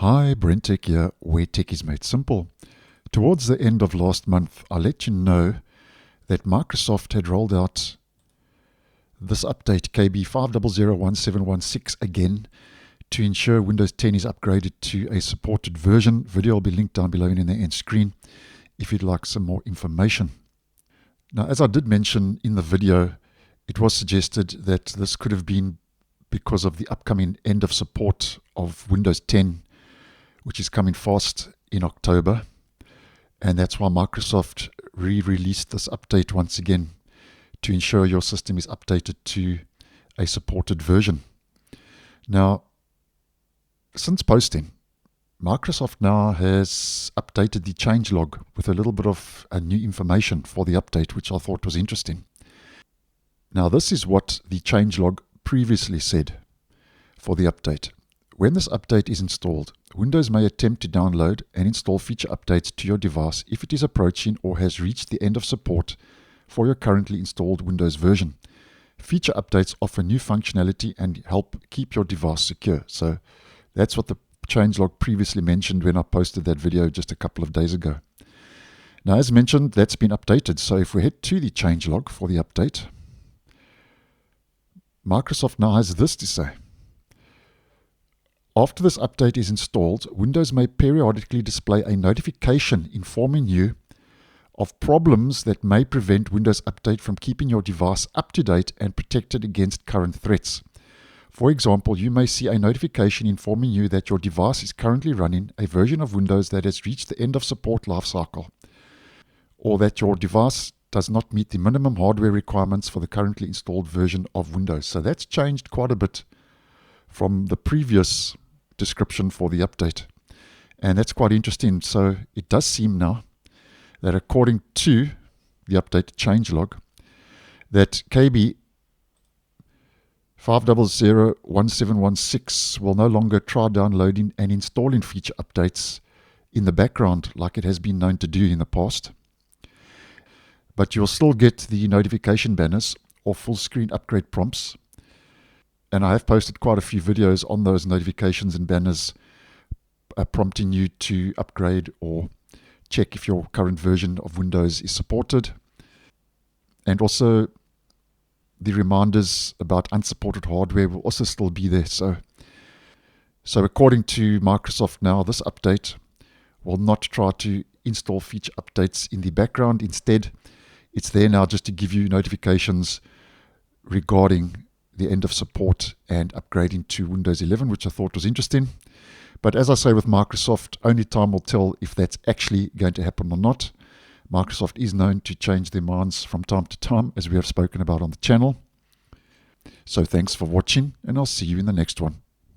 Hi, BrenTech here, where tech is made simple. Towards the end of last month, I let you know that Microsoft had rolled out this update, KB5001716, again, to ensure Windows 10 is upgraded to a supported version. Video will be linked down below and in the end screen if you'd like some more information. Now, as I did mention in the video, it was suggested that this could have been because of the upcoming end of support of Windows 10, which is coming fast in October. And that's why Microsoft re-released this update once again to ensure your system is updated to a supported version. Now, since posting, Microsoft now has updated the changelog with a little bit of new information for the update, which I thought was interesting. Now, this is what the changelog previously said for the update. When this update is installed, Windows may attempt to download and install feature updates to your device if it is approaching or has reached the end of support for your currently installed Windows version. Feature updates offer new functionality and help keep your device secure. So that's what the changelog previously mentioned when I posted that video just a couple of days ago. Now, as mentioned, that's been updated. So if we head to the changelog for the update, Microsoft now has this to say. After this update is installed, Windows may periodically display a notification informing you of problems that may prevent Windows Update from keeping your device up to date and protected against current threats. For example, you may see a notification informing you that your device is currently running a version of Windows that has reached the end of support lifecycle, or that your device does not meet the minimum hardware requirements for the currently installed version of Windows. So that's changed quite a bit from the previous description for the update, and that's quite interesting. So it does seem now that according to the updated changelog, that KB5001716 will no longer try downloading and installing feature updates in the background like it has been known to do in the past, but you'll still get the notification banners or full screen upgrade prompts. And I have posted quite a few videos on those notifications and banners prompting you to upgrade or check if your current version of Windows is supported. And also the reminders about unsupported hardware will also still be there. So according to Microsoft now, this update will not try to install feature updates in the background. Instead, it's there now just to give you notifications regarding the end of support and upgrading to Windows 11, which I thought was interesting. But as I say with Microsoft, only time will tell if that's actually going to happen or not. Microsoft is known to change their minds from time to time, as we have spoken about on the channel. So thanks for watching, and I'll see you in the next one.